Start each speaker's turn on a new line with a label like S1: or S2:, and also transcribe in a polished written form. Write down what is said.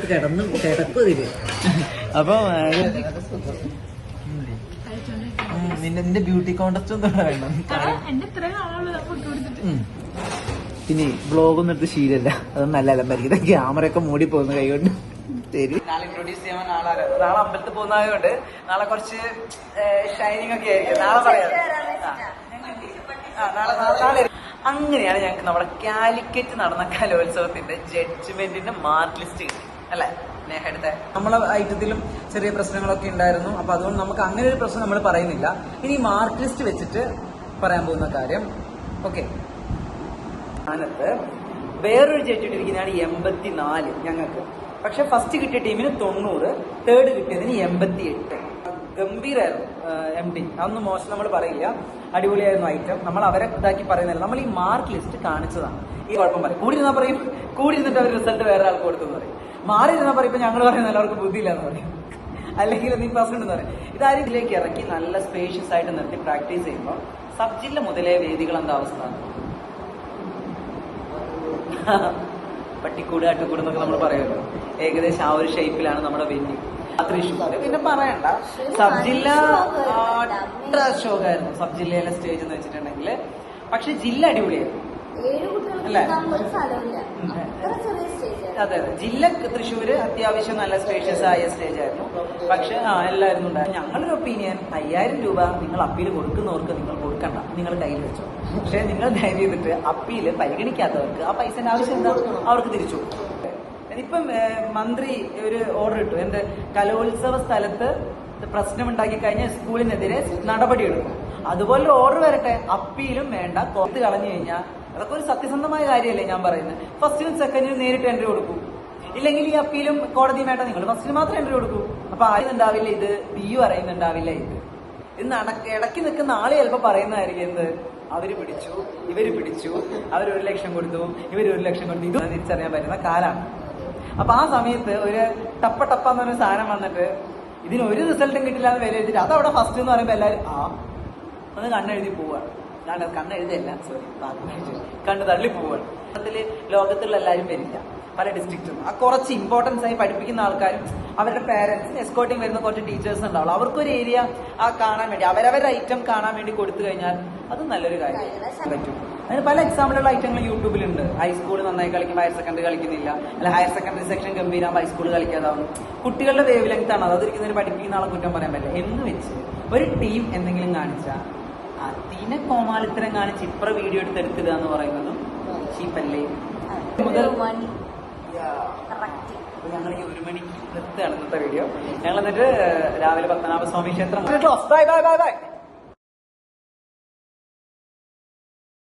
S1: കിടന്ന് കിടക്കും ഇതില്. അപ്പൊ നിന്റെ ബ്യൂട്ടി കോണ്ടസ്റ്റ് ഒന്നും വേണം. പിന്നെ വ്ളോഗൊന്നും എടുത്ത് ശീലല്ല, അതൊന്നും നല്ല അലമ്പായിരിക്കും. ക്യാമറ ഒക്കെ മൂടി പോകുന്ന കൈകൊണ്ട്. ശരി, നാളെ ഇൻട്രൊഡ്യൂസ് ചെയ്യാൻ നാളെ അമ്പലത്തിൽ പോകുന്നതുകൊണ്ട് നാളെ കുറച്ച് ഷൈനിങ് ഒക്കെ ആയിരിക്കും. നാളെ പറയാം. നാളെ അങ്ങനെയാണ് ഞങ്ങൾക്ക് നമ്മുടെ കാലിക്കറ്റ് നടന്ന കലോത്സവത്തിന്റെ ജഡ്ജ്മെന്റിന്റെ മാർക്ക് ലിസ്റ്റ് കിട്ടി അല്ലെ നേഹടുത്തെ. നമ്മളെ ഐറ്റത്തിലും ചെറിയ പ്രശ്നങ്ങളൊക്കെ ഉണ്ടായിരുന്നു. അപ്പൊ അതുകൊണ്ട് നമുക്ക് അങ്ങനെ ഒരു പ്രശ്നം നമ്മൾ പറയുന്നില്ല. ഇനി മാർക്ക് ലിസ്റ്റ് വെച്ചിട്ട് പറയാൻ പോകുന്ന കാര്യം, ഓക്കെ, സ്ഥാനത്ത് വേറൊരു ജഡ്ജ് ഇട്ടിരിക്കുന്നതാണ് 84 ഞങ്ങൾക്ക്. പക്ഷെ ഫസ്റ്റ് കിട്ടിയ ടീമിന് 90, തേർഡ് കിട്ടിയതിന് 88. ഗംഭീരായിരുന്നു MD, അതൊന്നും മോശം നമ്മൾ പറയില്ല. അടിപൊളിയായിരുന്നു ഐറ്റം. നമ്മൾ അവരെ ഇതാക്കി പറയുന്നില്ല, നമ്മൾ ഈ മാർക്ക് ലിസ്റ്റ് കാണിച്ചതാണ്. ഈ കുഴപ്പം പറയും, കൂടി ഇരുന്നാൽ പറയും, കൂടി ഇരുന്നിട്ട് അവർ റിസൾട്ട് വേറെ ആൾക്ക് കൊടുത്തു എന്ന് പറയും. മാറി ഇരുന്നാൽ പറയും, ഇപ്പൊ ഞങ്ങൾ പറയുന്ന എല്ലാവർക്കും ബുദ്ധിയില്ല എന്ന് പറയും, അല്ലെങ്കിൽ നീ പ്രശ്നം എന്ന് പറയും. ഇതാരും ഇതിലേക്ക് ഇറക്കി നല്ല സ്പേഷ്യസ് ആയിട്ട് നിർത്തി പ്രാക്ടീസ് ചെയ്യുമ്പോൾ സബ് ജില്ല മുതലേ വേദികൾ എന്താ അവസ്ഥ? പട്ടിക്കൂട് അട്ടുകൂട് എന്നൊക്കെ നമ്മൾ പറയുമല്ലോ, ഏകദേശം ആ ഒരു ഷേപ്പിലാണ് നമ്മുടെ വെന്യൂ. തൃശ്ശൂര് പിന്നെ പറയണ്ട, സബ് ജില്ല ഷോക്കായിരുന്നു സബ് ജില്ലയിലെ സ്റ്റേജ് എന്ന് വെച്ചിട്ടുണ്ടെങ്കിൽ. പക്ഷെ ജില്ല അടിപൊളിയായിരുന്നു അല്ലേ? അതെ, ജില്ല തൃശ്ശൂര് അത്യാവശ്യം നല്ല സ്പേഷ്യസ് ആയ സ്റ്റേജ് ആയിരുന്നു. പക്ഷെ എല്ലാവരും ഉണ്ടായിരുന്നു. ഞങ്ങളൊരു ഒപ്പീനിയൻ, 5000 രൂപ നിങ്ങൾ അപ്പീൽ കൊടുക്കുന്നവർക്ക് നിങ്ങൾ കൊടുക്കണ്ട, നിങ്ങൾ കയ്യിൽ വെച്ചോ. പക്ഷെ നിങ്ങൾ ദയവ് ചെയ്തിട്ട് അപ്പീൽ പരിഗണിക്കാത്തവർക്ക് ആ പൈസന്റെ ആവശ്യം എന്താ അവർക്ക് തിരിച്ചു. ഇപ്പം മന്ത്രി ഒരു ഓർഡർ ഇട്ടു, എന്റെ കലോത്സവ സ്ഥലത്ത് പ്രശ്നമുണ്ടാക്കി കഴിഞ്ഞാൽ സ്കൂളിനെതിരെ നടപടി എടുക്കും. അതുപോലെ ഓർഡർ വരട്ടെ, അപ്പീലും വേണ്ട, പുറത്ത് കളഞ്ഞു കഴിഞ്ഞാൽ അതൊക്കെ ഒരു സത്യസന്ധമായ കാര്യമല്ലേ ഞാൻ പറയുന്നത്. ഫസ്റ്റിനും സെക്കൻഡിനും നേരിട്ട് എൻട്രി കൊടുക്കും, ഇല്ലെങ്കിൽ ഈ അപ്പീലും കോടതി വേണ്ട, നിങ്ങൾ ഫസ്റ്റിന് മാത്രം എൻട്രി കൊടുക്കൂ. അപ്പൊ അറിയുന്നുണ്ടാവില്ല ഇത്, ബിയു അറിയുന്നുണ്ടാവില്ല ഇത്. ഇടയ്ക്ക് നിൽക്കുന്ന ആള് ചിലപ്പോ പറയുന്നതായിരിക്കും എന്ത്, അവര് പിടിച്ചു, ഇവര് പിടിച്ചു, അവർ 1 ലക്ഷം കൊടുത്തു, ഇവര് 1 ലക്ഷം കൊടുത്തു. ഇത് തിരിച്ചറിയാൻ പറ്റുന്ന കാലാണ്. അപ്പൊ ആ സമയത്ത് ഒരു ടപ്പന്ന് പറഞ്ഞ സാധനം വന്നിട്ട് ഇതിന് ഒരു റിസൾട്ടും കിട്ടില്ല എന്ന് വിലയിരുത്തിട്ട് അതവിടെ ഫസ്റ്റ് എന്ന് പറയുമ്പോൾ എല്ലാവരും ഒന്ന് കണ്ണെഴുതി പോവാണ്. കണ്ണെഴുതിയല്ല, സോറി, കണ്ണ് തള്ളി പോവാണ്. ലോകത്തുള്ള എല്ലാവരും വരില്ല, പല ഡിസ്ട്രിക്റ്റും. ആ കുറച്ച് ഇമ്പോർട്ടൻസ് ആയി പഠിപ്പിക്കുന്ന ആൾക്കാരും അവരുടെ പേരൻസ് എസ്കോർട്ടിങ് വരുന്ന കുറച്ച് ടീച്ചേഴ്സ് ഉണ്ടാവുള്ളൂ. അവർക്കൊരു ഏരിയ കാണാൻ വേണ്ടി അവരവരുടെ ഐറ്റം കാണാൻ വേണ്ടി കൊടുത്തു കഴിഞ്ഞാൽ അത് നല്ലൊരു കാര്യം പറ്റും. അതിന് പല എക്സാമ്പിളുള്ള ഐറ്റങ്ങൾ യൂട്യൂബിലുണ്ട്. ഹൈസ്കൂൾ നന്നായി കളിക്കുമ്പോൾ ഹയർ സെക്കൻഡറി കളിക്കുന്നില്ല, അല്ല ഹയർ സെക്കൻഡറി സെക്ഷൻ ഗംഭീരാകുമ്പോൾ ഹൈസ്കൂൾ കളിക്കാതാവും. കുട്ടികളുടെ വേവ് ലെങ്ത് ആണ്, അതൊരിക്കുന്നതിന് പഠിപ്പിക്കുന്ന ആളെ കുറ്റം പറയാൻ പറ്റില്ല. എന്ന് വെച്ച് ഒരു ടീം എന്തെങ്കിലും കാണിച്ചാൽ അതിനെ കോമാളിത്തരം കാണിച്ച് ഇപ്പറ വീഡിയോ എടുത്തിടുക എന്ന് പറയുന്നതും ചീപ്പല്ലേ. ഞങ്ങൾ ഈ 1 മണിക്ക് നിർത്തുകയാണ് ഇന്നത്തെ വീഡിയോ. ഞങ്ങൾ എന്നിട്ട് രാവിലെ പത്മനാഭസ്വാമി ക്ഷേത്രം